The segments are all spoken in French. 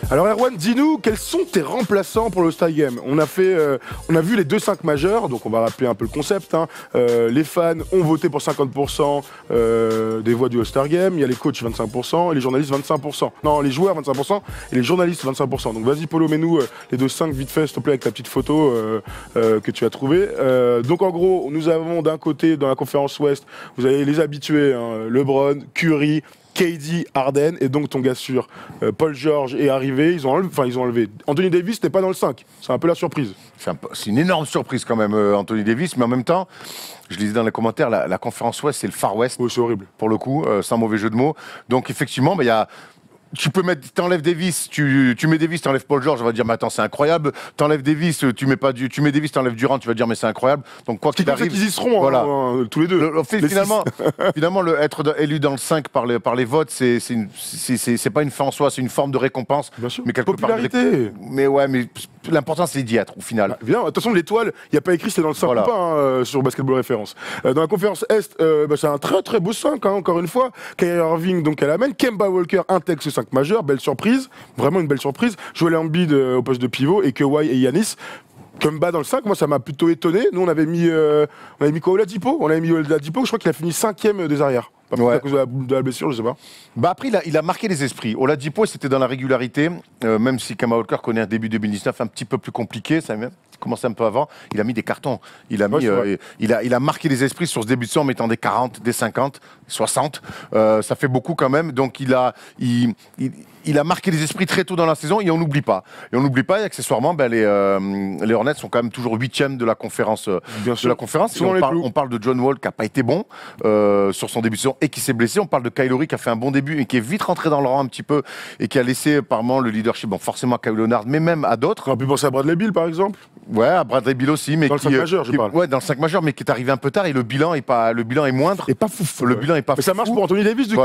Alors Erwan, dis-nous, quels sont tes remplaçants pour le All-Star Game? On a vu les 2-5 majeurs, donc on va rappeler un peu le concept. Les fans ont voté pour 50% des voix du All-Star Game. Il y a les coachs 25% et les journalistes 25%. Non, les joueurs 25% et les journalistes 25%. Donc vas-y Polo, mets-nous les 2-5 vite fait, s'il te plaît, avec ta petite photo que tu as trouvée. Donc en gros, nous avons d'un côté, dans la conférence Ouest, vous avez les habitués, LeBron, Curry, KD, Harden, et donc ton gars sûr, Paul George est arrivé, ils ont enlevé. Anthony Davis n'était pas dans le 5, c'est un peu la surprise. C'est une énorme surprise quand même, Anthony Davis, mais en même temps, je lisais dans les commentaires, la conférence Ouest, c'est le Far West. Oui, c'est horrible. Pour le coup, sans mauvais jeu de mots. Donc effectivement, il y a... Tu peux mettre, t'enlèves Davis, tu mets Davis, t'enlèves Paul George, on va dire, mais attends, c'est incroyable. T'enlèves Davis, tu mets Davis, t'enlèves Durant, tu vas dire, mais c'est incroyable. Donc quoi qu'il arrive, qu'ils y seront, voilà. Tous les deux. Finalement, être élu dans le 5 par les votes, c'est pas une fin en soi, c'est une forme de récompense. Bien sûr. Mais popularité. Mais ouais, mais l'important c'est d'y être au final. Bien, de toute façon, l'étoile, il n'y a pas écrit c'est dans le 5 ou pas sur Basketball Référence. Dans la conférence Est, c'est un très très beau 5, encore une fois. Kyrie Irving, donc elle amène. Kemba Walker intègre ce 5 majeur, belle surprise, vraiment une belle surprise. Joel Embiid au poste de pivot et Kawhi et Giannis. Kemba dans le 5, moi ça m'a plutôt étonné. Nous on avait mis quoi, Oladipo? On avait mis Oladipo, je crois qu'il a fini 5e des arrières. À cause de la blessure, je sais pas. Après, il a marqué les esprits. Oladipo, c'était dans la régularité, même si Kemba Walker connaît un début 2019 un petit peu plus compliqué, ça a commencé un peu avant. Il a mis des cartons. Il a marqué les esprits sur ce début de saison en mettant des 40, des 50, 60. Ça fait beaucoup quand même. Donc il a marqué les esprits très tôt dans la saison et on n'oublie pas. Et on n'oublie pas, et accessoirement, les Hornets sont quand même toujours 8e de la conférence. On parle de John Wall qui n'a pas été bon sur son début de saison et qui s'est blessé. On parle de Kyle Lowry qui a fait un bon début et qui est vite rentré dans le rang un petit peu et qui a laissé apparemment le leadership, bon, forcément à Kawhi Leonard, mais même à d'autres. On a pu penser à Bradley Beal par exemple. Ouais, à Bradley Beal aussi, mais dans le 5 majeur, je parle. Ouais, dans le 5 majeur, mais qui est arrivé un peu tard et le bilan est moindre. Et pas fou. Le bilan est pas fou. Mais ça marche pour Anthony Davis, du coup,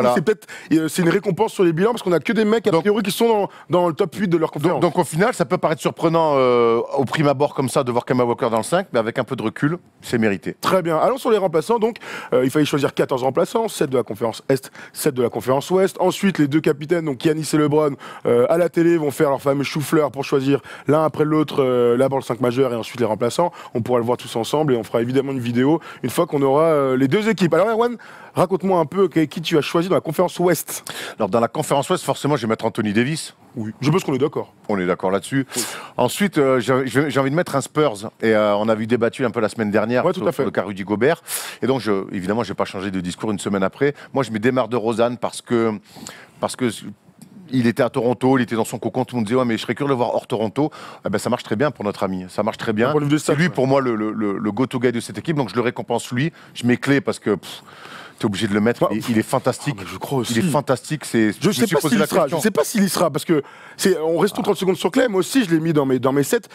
c'est une récompense sur les bilans parce qu'on a que des mecs a priori qui sont dans le top 8 de leur conférence. Donc au final, ça peut paraître surprenant au prime abord comme ça de voir Kemba Walker dans le 5, mais avec un peu de recul, c'est mérité. Très bien. Allons sur les remplaçants. Donc, il fallait choisir 14 remplaçants, 7 de la conférence Est, 7 de la conférence Ouest. Ensuite, les deux capitaines, donc Giannis et LeBron, à la télé, vont faire leur fameux chou-fleur pour choisir l'un après l'autre, d'abord le 5 majeur et ensuite les remplaçants. On pourra le voir tous ensemble et on fera évidemment une vidéo une fois qu'on aura les deux équipes. Alors, Erwan, raconte-moi un peu qui tu as choisi dans la conférence Ouest. Alors, dans la conférence Ouest, forcément, je vais mettre Anthony Davis. Oui, je pense qu'on est d'accord. On est d'accord là-dessus. Oui. Ensuite, j'ai envie de mettre un Spurs. Et on avait débattu un peu la semaine dernière sur le cas Rudy Gobert. Et donc, évidemment, je n'ai pas changé de discours une semaine après. Moi, je mets DeMar DeRozan parce que il était à Toronto, il était dans son cocon, tout le monde disait ouais mais je serais curieux de le voir hors Toronto. Eh ben, ça marche très bien pour notre ami, ça marche très bien. C'est lui pour moi le go-to guy de cette équipe, donc je le récompense lui. Je mets Clé parce que t'es obligé de le mettre, il est fantastique. Je crois aussi. Il est fantique. Je sais pas s'il y sera parce que on reste tout 30 secondes sur Clé. Moi aussi je l'ai mis dans mes sets.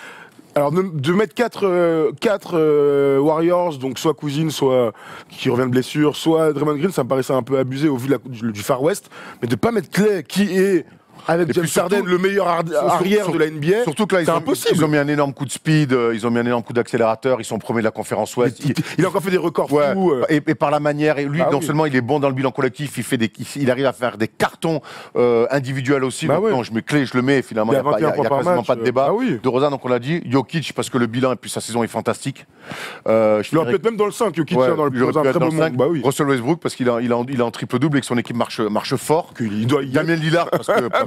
Alors de mettre 4 Warriors, donc soit Cousine, soit qui revient de blessure, soit Draymond Green, ça me paraissait un peu abusé au vu du Far West, mais de pas mettre Clay qui est avec James Harden, le meilleur arrière de la NBA. Surtout que là, ils ont mis un énorme coup de speed, ils ont mis un énorme coup d'accélérateur, ils sont premiers de la conférence Ouest. Il a encore fait des records fous. Et par la manière, et lui, non seulement il est bon dans le bilan collectif, il arrive à faire des cartons individuels aussi. Donc non, je mets Clé, je le mets, finalement, il n'y a quasiment pas de débat. De Rosa, donc on l'a dit, Jokic, parce que le bilan et puis sa saison est fantastique. Je l'aurais peut-être même dans le 5, Jokic, dans un très bon moment. Russell Westbrook, parce qu'il est en triple-double et que son équipe marche fort.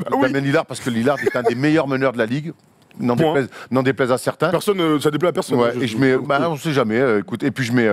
Damien Lillard, parce que Lillard est un des meilleurs meneurs de la ligue. N'en déplaise à certains. Ça déplaît à personne. Ouais, et je mets, on sait jamais. Écoute, et puis je mets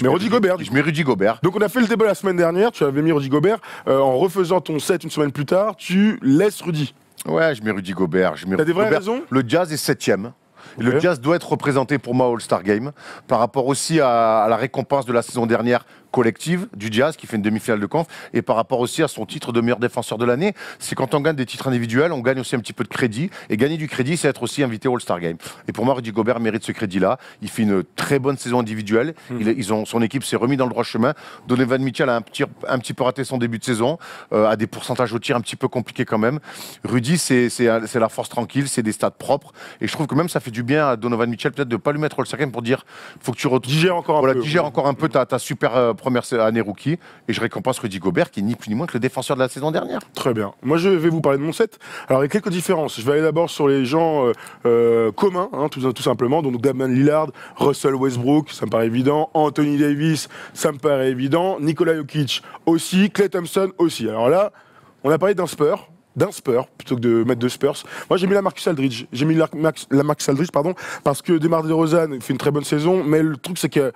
Rudy Gobert. Je mets Rudy Gobert. Donc on a fait le débat la semaine dernière. Tu avais mis Rudy Gobert. En refaisant ton set une semaine plus tard, tu laisses Rudy. Ouais, je mets Rudy Gobert. T'as des vraies raisons ? Le Jazz est 7e. Le Jazz doit être représenté pour moi au All-Star Game par rapport aussi à la récompense de la saison dernière collective du Jazz qui fait une demi-finale de conf et par rapport aussi à son titre de meilleur défenseur de l'année. C'est quand on gagne des titres individuels, on gagne aussi un petit peu de crédit et gagner du crédit, c'est être aussi invité au All-Star Game. Et pour moi, Rudy Gobert mérite ce crédit-là. Il fait une très bonne saison individuelle. Son équipe s'est remis dans le droit chemin. Donovan Mitchell a un petit peu raté son début de saison, a des pourcentages au tir un petit peu compliqués quand même. Rudy, c'est la force tranquille, c'est des stats propres et je trouve que même ça fait du bien à Donovan Mitchell peut-être de ne pas lui mettre au All-Star Game pour dire faut que tu digères encore un peu ta super première année rookie, et je récompense Rudy Gobert, qui est ni plus ni moins que le défenseur de la saison dernière. Très bien. Moi, je vais vous parler de mon set. Alors, il y a quelques différences. Je vais aller d'abord sur les gens communs, hein, tout simplement. Donc, Damian Lillard, Russell Westbrook, ça me paraît évident. Anthony Davis, ça me paraît évident. Nikola Jokic aussi. Klay Thompson aussi. Alors là, on a parlé d'un Spur plutôt que de mettre de Spurs. Moi j'ai mis la Marcus Aldridge. J'ai mis la Marcus Aldridge parce que DeMar DeRozan fait une très bonne saison, mais le truc c'est que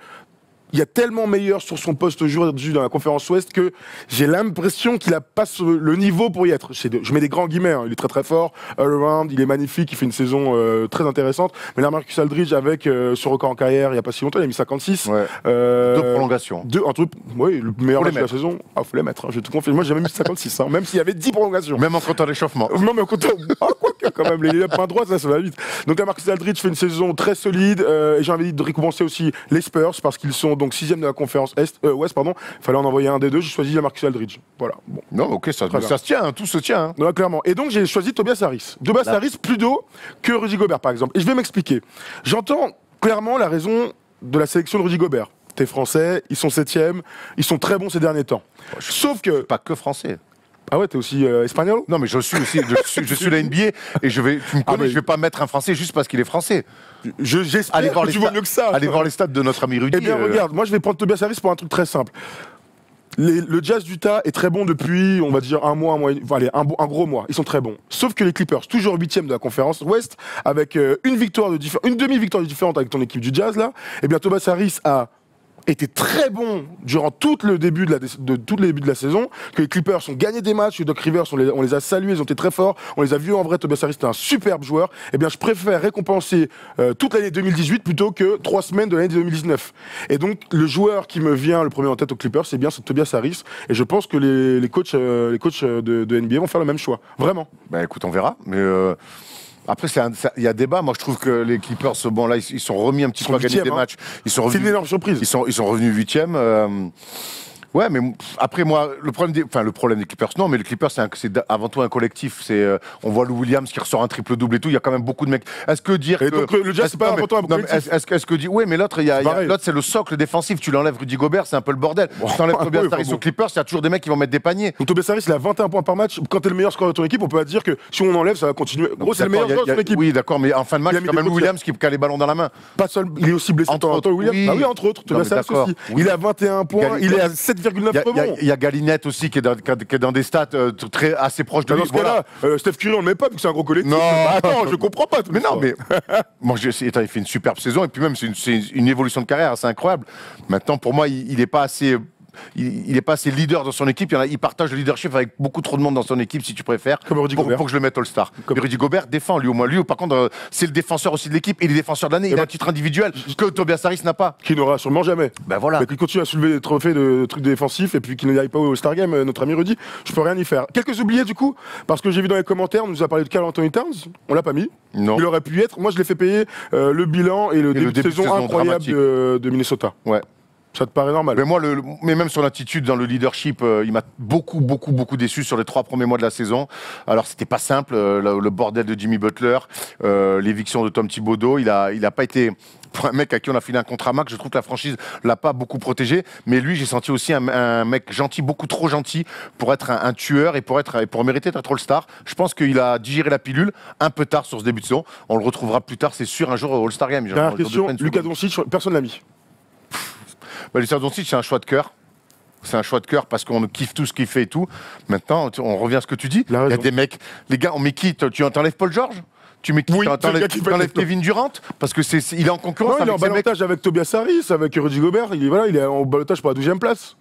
il y a tellement meilleur sur son poste aujourd'hui dans la conférence Ouest que j'ai l'impression qu'il a pas le niveau pour y être. Je mets des grands guillemets, hein. Il est très très fort, all around, il est magnifique, il fait une saison très intéressante. Mais là, Marcus Aldridge, avec ce record en carrière, il n'y a pas si longtemps, il a mis 56. Ouais. Deux prolongations. Un truc, oui, le meilleur match de la saison. Ah, faut les mettre, hein, je te confie. Moi, j'ai jamais mis 56, hein, même s'il y avait 10 prolongations. Même en comptant l'échauffement. Non, mais en comptant. Ah, quoi que, quand même, les mains droites, ça va vite. Donc, là, Marcus Aldridge fait une saison très solide. Et j'ai envie de récompenser aussi les Spurs parce qu'ils sont donc 6e de la conférence Ouest, pardon. Il fallait en envoyer un des deux. J'ai choisi la Marcus Aldridge. Voilà. Bon. Non, ok, ça se tient, hein, tout se tient. Hein. Non, clairement. Et donc, j'ai choisi Tobias Harris. Tobias Harris plus d'eau que Rudy Gobert, par exemple. Et je vais m'expliquer. J'entends clairement la raison de la sélection de Rudy Gobert. T'es français, ils sont 7e, ils sont très bons ces derniers temps. Sauf que. Pas que français. Ah ouais, t'es aussi espagnol? Non, mais je suis aussi, je suis la NBA et tu me connais, je vais pas mettre un français juste parce qu'il est français. J'espère que tu vois mieux que ça. Allez voir les stats de notre ami Rudy. Eh bien, regarde, moi je vais prendre Tobias Harris pour un truc très simple. Le Jazz d'Utah est très bon depuis, on va dire, un gros mois. Ils sont très bons. Sauf que les Clippers, toujours 8e de la conférence Ouest, avec une demi-victoire de différente avec ton équipe du Jazz, là, eh bien, Tobias Harris a était très bon durant tout le début de la saison, que les Clippers ont gagné des matchs, que Doc Rivers, on les a salués, ils ont été très forts, on les a vus en vrai, Tobias Harris était un superbe joueur, eh bien je préfère récompenser toute l'année 2018 plutôt que 3 semaines de l'année 2019. Et donc le joueur qui me vient le premier en tête aux Clippers, c'est Tobias Harris, et je pense que les coachs de NBA vont faire le même choix, vraiment. Bah écoute, on verra, mais... Après, il y a débat. Moi, je trouve que les Clippers, bon, là, ils sont remis un petit peu à gagner des matchs. C'est une énorme surprise. Ils sont revenus 8e. Ouais, mais après, moi, le problème des Clippers, non, mais les Clippers, c'est avant tout un collectif. On voit Lou Williams qui ressort un triple-double et tout. Il y a quand même beaucoup de mecs. Est-ce que dire et que. Donc, le Jazz, c'est pas avant tout un collectif. Est-ce que dire. Oui, mais l'autre, c'est le socle défensif. Tu l'enlèves Rudy Gobert, c'est un peu le bordel. Tu enlèves Tobias Harris aux Clippers, il y a toujours des mecs qui vont mettre des paniers. Donc, Tobias Harris, il a 21 points par match. Quand t'es le meilleur scoreur de ton équipe, on peut pas dire que si on enlève, ça va continuer. Gros, c'est le meilleur joueur de ton équipe. Oui, d'accord, mais en fin de match, c'est quand même Lou Williams qui a les ballons dans la main. Pas seul, il est aussi blessé entre Williams. Ah oui, entre autres. Tobias Harris aussi. Il est à 21 points, il est à 7,9 rebonds. Il y a Galinette aussi qui est dans des stats assez proches de lui. Dans ce cas-là, Steph Curry on le met pas vu que c'est un gros collectif. Non, attends, je comprends pas. Mais non, mais moi il fait une superbe saison et puis même c'est une évolution de carrière assez incroyable. Maintenant pour moi il est pas assez. Il n'est pas assez leader dans son équipe. Il partage le leadership avec beaucoup trop de monde dans son équipe, si tu préfères. Comme Rudy Gobert. Pour que je le mette All-Star. Rudy Gobert défend, lui, au moins. Lui, par contre, c'est le défenseur aussi de l'équipe. Et il est défenseur de l'année. Il a un titre individuel que Tobias Harris n'a pas. Qui n'aura sûrement jamais. Ben voilà. Mais qu'il continue à soulever des trophées de trucs défensifs et puis qu'il n'y aille pas au All-Star Game, notre ami Rudy. Je peux rien y faire. Quelques oubliés, du coup, parce que j'ai vu dans les commentaires, on nous a parlé de Karl Anthony Towns. On l'a pas mis. Non. Il aurait pu y être. Moi, je l'ai fait payer le bilan et le début de saison incroyable de Minnesota. Ouais. Ça te paraît normal? Mais même son attitude dans le leadership, il m'a beaucoup déçu sur les 3 premiers mois de la saison. Alors c'était pas simple, le bordel de Jimmy Butler, l'éviction de Tom Thibodeau, il a pas été pour un mec à qui on a filé un contrat max. Je trouve que la franchise l'a pas beaucoup protégé, mais lui j'ai senti aussi un mec gentil, beaucoup trop gentil pour être un tueur et pour mériter d'être All-Star. Je pense qu'il a digéré la pilule un peu tard sur ce début de saison. On le retrouvera plus tard, c'est sûr, un jour au All-Star Game. Dernière question, Luka Doncic, personne l'a mis. Luka Doncic, c'est un choix de cœur. C'est un choix de cœur parce qu'on kiffe tout ce qu'il fait et tout. Maintenant, on revient à ce que tu dis. Il y a des mecs, les gars, on met qui? Tu enlèves Paul George? Tu mets qui? T'enlèves Kevin Durant? Parce que il est en concurrence. Non, il est en balotage avec Tobias Harris, avec Rudy Gobert. Il est en balotage pour la 12e place.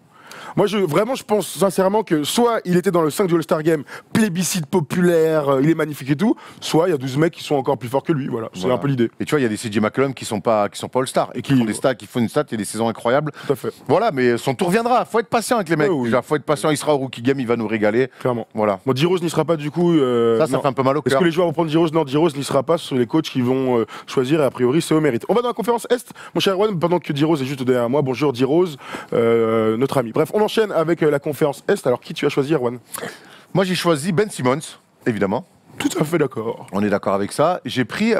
Moi, je pense sincèrement que soit il était dans le 5 du All-Star Game, plébiscite populaire, il est magnifique et tout, soit il y a 12 mecs qui sont encore plus forts que lui. Voilà, c'est un peu l'idée. Et tu vois, il y a des CJ McCollum qui sont pas All-Star et qui font une stat, il y a des saisons incroyables. Tout à fait. Voilà, mais son tour viendra. Faut être patient avec les mecs. Oui. Faut être patient. Il sera au Rookie Game, il va nous régaler. Clairement. Voilà. Bon, D-Rose n'y sera pas du coup. Ça fait un peu mal au cœur. Est-ce que les joueurs vont prendre D-Rose? Non, D-Rose n'y sera pas. Ce sont les coachs qui vont choisir et a priori c'est au mérite. On va dans la conférence Est, mon cher Erwan, pendant que D-Rose est juste derrière moi. Bonjour D-Rose, notre ami. Bref, on enchaîne avec la conférence Est. Alors qui tu as choisi, Erwan? Moi j'ai choisi Ben Simmons, évidemment. Tout à fait d'accord. On est d'accord avec ça. J'ai pris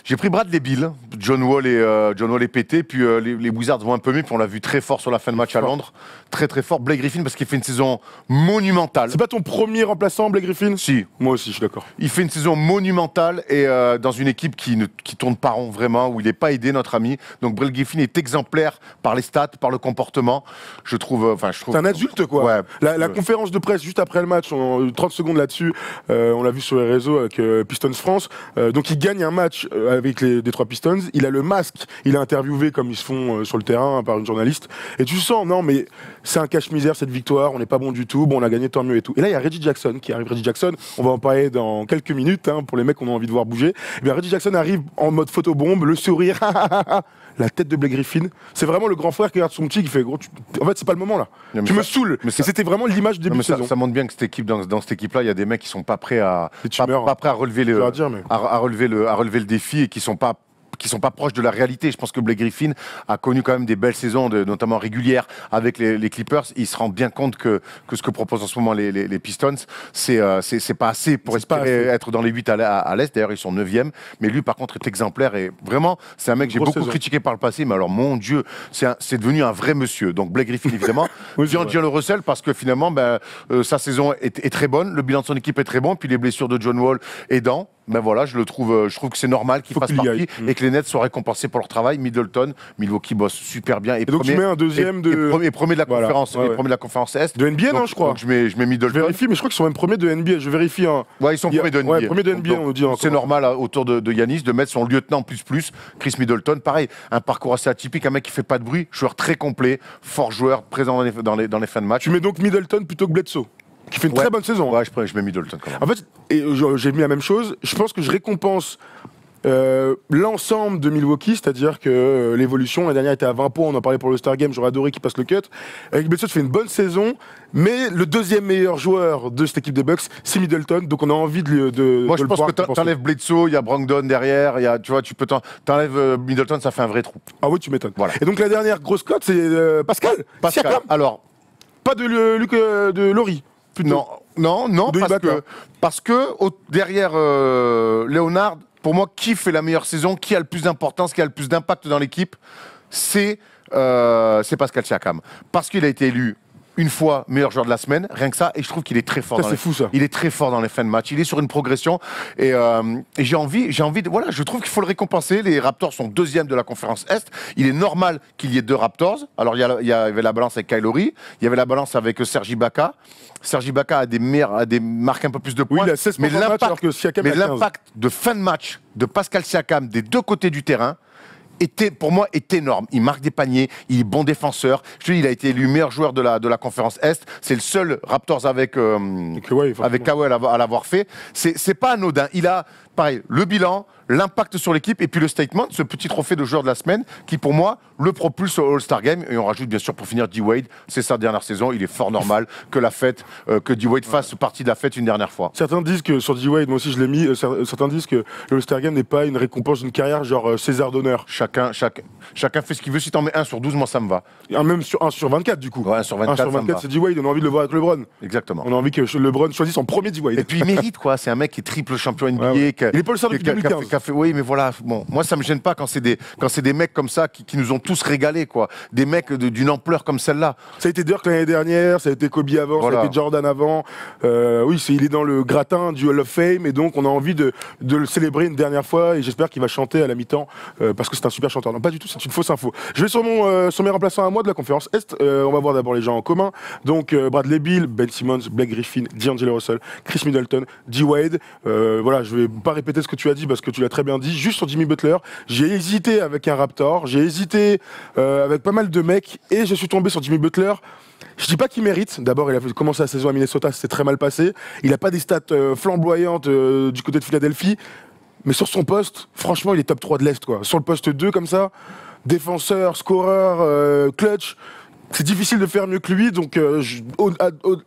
J'ai pris Bradley Beal, John Wall est pété, puis les Wizards vont un peu mieux, puis on l'a vu très fort sur la fin de match à Londres, très très fort. Blake Griffin parce qu'il fait une saison monumentale. C'est pas ton premier remplaçant, Blake Griffin? Si. Moi aussi, je suis d'accord. Il fait une saison monumentale et dans une équipe qui tourne pas rond vraiment, où il n'est pas aidé, notre ami. Donc Blake Griffin est exemplaire par les stats, par le comportement. Je trouve. C'est un adulte, quoi. Ouais, la conférence de presse juste après le match, on a eu 30 secondes là-dessus, on l'a vu sur les réseaux avec Pistons France. Donc il gagne un match avec les Detroit Pistons. Il a le masque, il est interviewé comme ils se font sur le terrain par une journaliste. Et tu sens, non, mais c'est un cache-misère cette victoire, on n'est pas bon du tout, bon, on a gagné, tant mieux et tout. Et là, il y a Reggie Jackson qui arrive. Reggie Jackson, on va en parler dans quelques minutes pour les mecs qu'on a envie de voir bouger. Et bien, Reggie Jackson arrive en mode photobombe, le sourire, la tête de Blake Griffin. C'est vraiment le grand frère qui regarde son petit qui fait gros. En fait, c'est pas le moment là. Tu me saoules. Mais c'était vraiment l'image du début de saison. Ça montre bien que cette équipe, dans cette équipe-là, il y a des mecs qui sont pas prêts à relever le défi et qui sont pas proches de la réalité. Je pense que Blake Griffin a connu quand même des belles saisons, notamment régulières, avec les Clippers. Il se rend bien compte que ce que proposent en ce moment les Pistons, c'est pas assez pour espérer être dans les 8 à l'Est. D'ailleurs, ils sont 9e. Mais lui, par contre, est exemplaire. Et vraiment, c'est un mec que j'ai beaucoup critiqué par le passé. Mais alors, mon Dieu, c'est devenu un vrai monsieur. Donc, Blake Griffin, évidemment. D'Angelo Russell, parce que finalement, sa saison est très bonne. Le bilan de son équipe est très bon. Puis les blessures de John Wall aidant. Ben voilà, je trouve que c'est normal qu'il fasse partie et que les Nets soient récompensés pour leur travail. Middleton, Milwaukee bosse super bien. Et donc tu mets un deuxième premier de la conférence, premier de la conférence Est. De NBA, non, je crois. Donc je mets Middleton. Je vérifie, mais je crois qu'ils sont même premiers de NBA. Je vérifie. Ouais, ils sont premiers de NBA. Ouais, premiers de NBA, on nous dit. C'est normal autour de Giannis de mettre son lieutenant plus. Chris Middleton, pareil, un parcours assez atypique, un mec qui fait pas de bruit, joueur très complet, fort joueur, présent dans les fins de match. Tu mets donc Middleton plutôt que Bledsoe, qui fait une très bonne saison. Ouais, je mets Middleton quand même. En fait, j'ai mis la même chose. Je pense que je récompense l'ensemble de Milwaukee, c'est-à-dire que l'évolution, la dernière était à 20 points, on en parlait pour le Star Game, j'aurais adoré qu'il passe le cut. Avec Bledsoe, fait une bonne saison, mais le deuxième meilleur joueur de cette équipe des Bucks, c'est Middleton, donc on a envie Moi, je pense que t'enlèves Bledsoe, il y a Brogdon derrière, tu vois, t'enlèves Middleton, ça fait un vrai trou. Ah oui, tu m'étonnes. Voilà. Et donc la dernière grosse cote, c'est Pascal. Siakam. Alors, pas de Laurie. Non, parce que derrière Leonard, pour moi, qui fait la meilleure saison, qui a le plus d'importance, qui a le plus d'impact dans l'équipe, c'est Pascal Siakam. Parce qu'il a été élu une fois meilleur joueur de la semaine, rien que ça, et je trouve qu'il est très fort. Il est très fort dans les fins de match. Il est sur une progression, et j'ai envie de, voilà, je trouve qu'il faut le récompenser. Les Raptors sont deuxième de la conférence Est. Il est normal qu'il y ait 2 Raptors. Alors il y avait la balance avec Kyle Lowry, il y avait la balance avec Serge Ibaka. Serge Ibaka a des marques un peu plus de points. Oui, il a 16 mais l'impact de fin de match de Pascal Siakam des 2 côtés du terrain pour moi est énorme. Il marque des paniers, il est bon défenseur. Je te dis, il a été élu meilleur joueur de la conférence Est. C'est le seul Raptors avec Kawhi à l'avoir fait. C'est pas anodin. Il a, pareil, le bilan, l'impact sur l'équipe et puis le statement, ce petit trophée de joueur de la semaine qui, pour moi, le propulse au All-Star Game. Et on rajoute, bien sûr, pour finir, D-Wade. C'est sa dernière saison. Il est fort normal que D-Wade fasse partie de la fête une dernière fois. Certains disent que, sur D-Wade, moi aussi je l'ai mis, certains disent que le All-Star Game n'est pas une récompense d'une carrière genre César d'honneur. Chacun fait ce qu'il veut. Si t'en mets 1 sur 12, moi ça me va. Même sur 1 sur 24 du coup. Ouais, 1 sur 24, 1 sur 24 c'est D-Wade, on a envie de le voir avec LeBron. Exactement. On a envie que LeBron choisisse son premier D-Wade. Et puis il mérite quoi, c'est un mec qui est triple champion NBA. Il est pas le seul depuis 2015. Oui, mais voilà, bon, moi ça me gêne pas quand c'est des mecs comme ça qui nous ont tous régalés quoi. Des mecs d'une ampleur comme celle-là. Ça a été Dirk l'année dernière, ça a été Kobe avant, ça a été Jordan avant. Oui, il est dans le gratin du Hall of Fame et donc on a envie de le célébrer une dernière fois et j'espère qu'il va chanter à la mi-temps parce que c'est un super chanteur. Non, pas du tout, c'est une fausse info. Je vais sur mes remplaçants à moi de la conférence Est. On va voir d'abord les gens en commun. Donc Bradley Beal, Ben Simmons, Blake Griffin, D'Angelo Russell, Chris Middleton, D-Wade. Voilà, je vais pas répéter ce que tu as dit parce que tu l'as très bien dit. Juste sur Jimmy Butler, j'ai hésité avec un Raptor, j'ai hésité avec pas mal de mecs et je suis tombé sur Jimmy Butler. Je dis pas qu'il mérite. D'abord, il a commencé la saison à Minnesota, c'était très mal passé. Il a pas des stats flamboyantes du côté de Philadelphie. Mais sur son poste, franchement, il est top 3 de l'Est, quoi. Sur le poste 2, comme ça, défenseur, scoreur, clutch, c'est difficile de faire mieux que lui. Donc,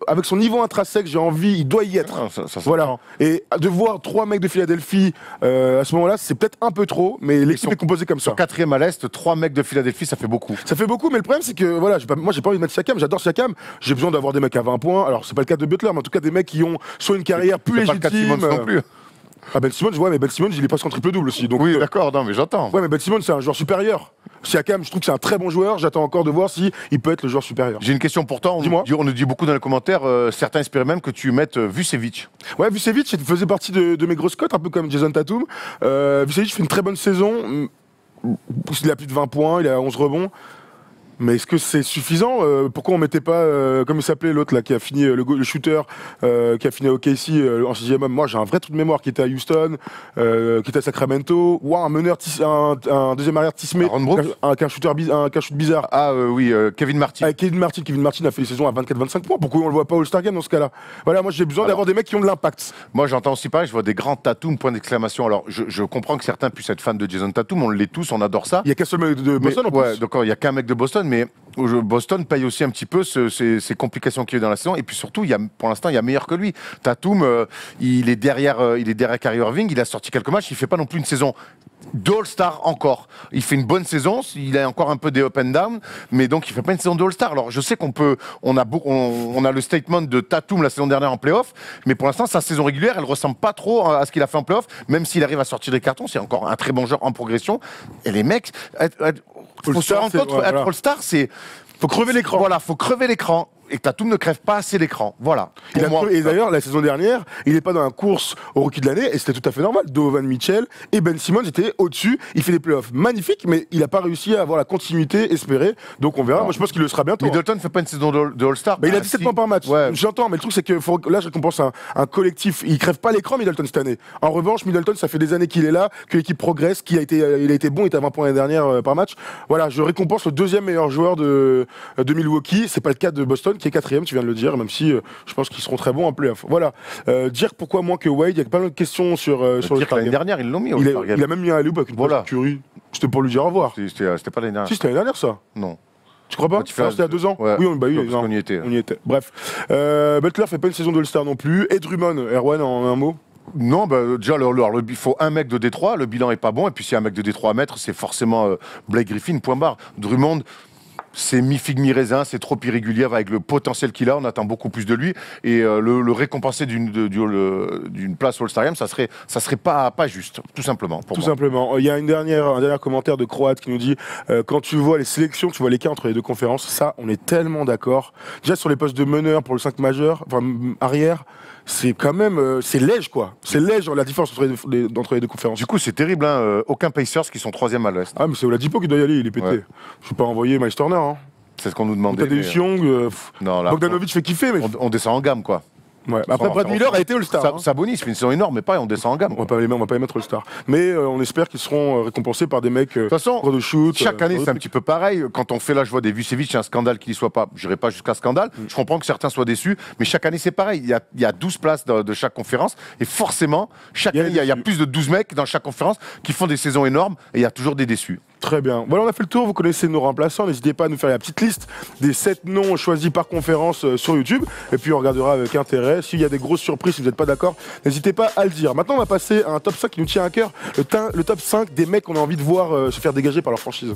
avec son niveau intrinsèque, j'ai envie, il doit y être. Voilà. Et de voir 3 mecs de Philadelphie à ce moment-là, c'est peut-être un peu trop, mais l'équipe est composée comme ça. Sur 4e à l'Est, 3 mecs de Philadelphie, ça fait beaucoup. Ça fait beaucoup, mais le problème, c'est que voilà, moi, j'ai pas envie de mettre Siakam. J'adore Siakam. J'ai besoin d'avoir des mecs à 20 points. Alors, c'est pas le cas de Butler, mais en tout cas, des mecs qui ont soit une carrière plus légitime. Pas le cas de Simmons non plus. Ah, Ben Simmons, ouais, mais Ben Simmons, il est presque en triple-double aussi. Donc, Oui, d'accord, non, mais j'entends. ouais, mais Ben Simmons, c'est un joueur supérieur. Siakam, je trouve que c'est un très bon joueur. J'attends encore de voir si il peut être le joueur supérieur. J'ai une question pour toi. On nous dit beaucoup dans les commentaires, certains espéraient même que tu mettes Vucevic. Ouais, Vucevic il faisait partie de mes grosses cotes, un peu comme Jason Tatum. Vucevic fait une très bonne saison. Il a plus de 20 points, il a 11 rebonds. Mais est-ce que c'est suffisant? Pourquoi on mettait pas, comme il s'appelait l'autre là, qui a fini le shooter, qui a fini au KC en 6e homme? Moi j'ai un vrai trou de mémoire qui était à Houston, qui était à Sacramento. Wow, un meneur, un deuxième arrière tismé, un shooter, un shoot bizarre. Ah oui, Kevin Martin. Kevin Martin a fait une saison à 24-25 points. Pourquoi on le voit pas au All-Star Game dans ce cas-là? Voilà, moi j'ai besoin d'avoir des mecs qui ont de l'impact. Moi j'entends aussi pareil, je vois des grands Tatum, point d'exclamation. Alors je comprends que certains puissent être fans de Jason Tatum, on l'est tous, on adore ça. Il y a qu'un seul mec de Boston en plus. Ouais, d'accord, il y a qu'un mec de Boston, mais Boston paye aussi un petit peu ces complications qu'il y a eu dans la saison. Et puis surtout, pour l'instant, il y a meilleur que lui. Tatum, il est derrière Kyrie Irving. Il a sorti quelques matchs. Il fait pas non plus une saison d'All-Star encore. Il fait une bonne saison. Il a encore un peu des up and down, mais donc il fait pas une saison d'All-Star. Alors je sais on a le statement de Tatum la saison dernière en playoff, mais pour l'instant sa saison régulière, elle ressemble pas trop à ce qu'il a fait en playoff. Même s'il arrive à sortir des cartons, c'est encore un très bon joueur en progression. Et les mecs, faut se rendre compte, être All-Star, c'est faut crever l'écran. Voilà, faut crever l'écran. Et Tatum ne crève pas assez l'écran. Voilà. Et d'ailleurs, la saison dernière, il n'est pas dans la course au rookie de l'année, et c'était tout à fait normal. Donovan Mitchell et Ben Simmons étaient au-dessus. Il fait des playoffs magnifiques, mais il n'a pas réussi à avoir la continuité espérée. Donc on verra. Moi, je pense qu'il le sera bientôt. Middleton ne fait pas une saison de All-Star. Il a 17 points par match. Ouais. J'entends, mais le truc, c'est que là, je récompense un collectif. Il crève pas l'écran, Middleton, cette année. En revanche, Middleton, ça fait des années qu'il est là, que l'équipe progresse, il a été bon, il était à 20 points l'année dernière par match. Voilà, je récompense le deuxième meilleur joueur de Milwaukee. C'est pas le cas de Boston, qui est 4e, tu viens de le dire, même si je pense qu'ils seront très bons en playoff. Voilà. Dire pourquoi moins que Wade, il y a pas mal de questions sur le l'année dernière, ils l'ont mis. Il a même mis un alley-oop avec une passe Curry. C'était pour lui dire au revoir. C'était pas l'année dernière. Si, c'était l'année dernière, ça. Non. Tu crois pas? C'était il y a 2 ans. Ouais. Oui, on y était. On y était. Bref. Butler fait pas une saison de All-Star non plus. Et Drummond, Erwan, en un mot? Non, déjà, il faut un mec de Détroit, le bilan est pas bon, et puis s'il y a un mec de Détroit à mettre, c'est forcément Blake Griffin, point barre. Drummond, c'est mi-figue, mi-raisin, c'est trop irrégulier avec le potentiel qu'il a, on attend beaucoup plus de lui, et le récompenser d'une place All-Star Game, ça serait pas juste, tout simplement. Tout simplement. Il y a un dernier commentaire de Croate qui nous dit quand tu vois les sélections, tu vois l'écart entre les deux conférences, ça, on est tellement d'accord. Déjà sur les postes de meneur pour le 5 majeur, enfin arrière, c'est quand même, c'est léger quoi. C'est léger la différence entre les deux conférences. Du coup, c'est terrible, hein. Aucun Pacers qui sont 3e à l'Ouest. Ah, mais c'est Oladipo qui doit y aller, il est pété. Ouais. Je vais pas envoyer Miles Turner. Hein. C'est ce qu'on nous demandait. Tadeusz Young, Bogdanovic fait kiffer, mais on descend en gamme quoi. Ouais. Après, Brad Miller a été All-Star. Sabonis fait une saison énorme, mais pareil, on descend en gamme. On va pas les mettre All-Star. Mais on espère qu'ils seront récompensés par des mecs de toute façon, de shoot. Chaque année, c'est un petit peu pareil. Quand on fait là, je vois des Vucevic, c'est un scandale qu'il n'y soit pas. Je n'irai pas jusqu'à scandale. Je comprends que certains soient déçus, mais chaque année, c'est pareil. Il y a 12 places de chaque conférence. Et forcément, chaque année, il y a plus de 12 mecs dans chaque conférence qui font des saisons énormes et il y a toujours des déçus. Très bien. Voilà, on a fait le tour. Vous connaissez nos remplaçants. N'hésitez pas à nous faire la petite liste des 7 noms choisis par conférence sur YouTube. Et puis, on regardera avec intérêt. S'il y a des grosses surprises, si vous n'êtes pas d'accord, n'hésitez pas à le dire. Maintenant, on va passer à un top 5 qui nous tient à cœur. Le top 5 des mecs qu'on a envie de voir se faire dégager par leur franchise.